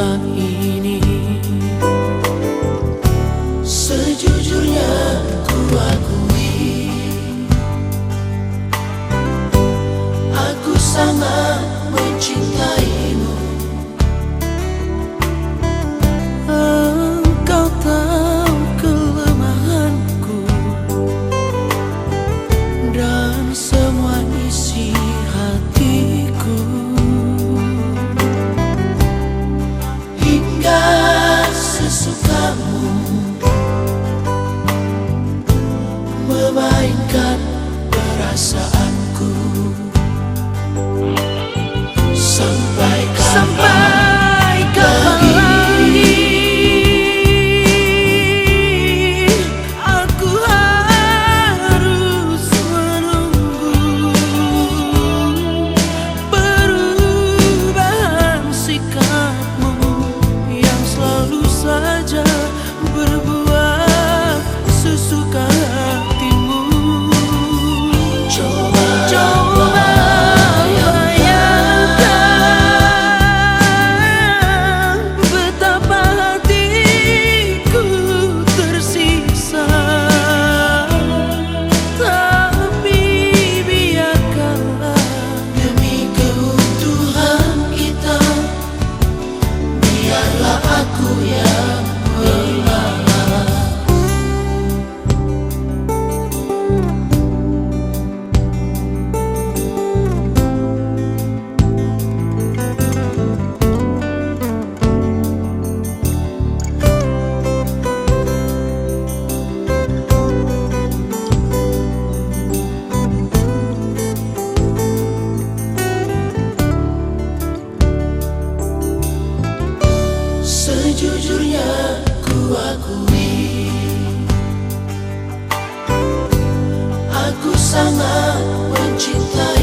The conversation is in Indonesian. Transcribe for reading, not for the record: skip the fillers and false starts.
lautan ini. Sejujurnya ku akui, aku sangat mencintaimu. Engkau tahu kelemahanku dan semua isi hatiku. Hingga sesukamu memainkan perasaanku. Sampai kapan lagi aku harus menunggu perubahan sikapmu yang selalu saja berbuat sesuka hatimu. Coba bayangkan betapa hatiku tersiksa, tapi biarkanlah demi keutuhan kita, biarlah aku yang mengalah. Sejujurnya ku akui, aku sangat mencintai.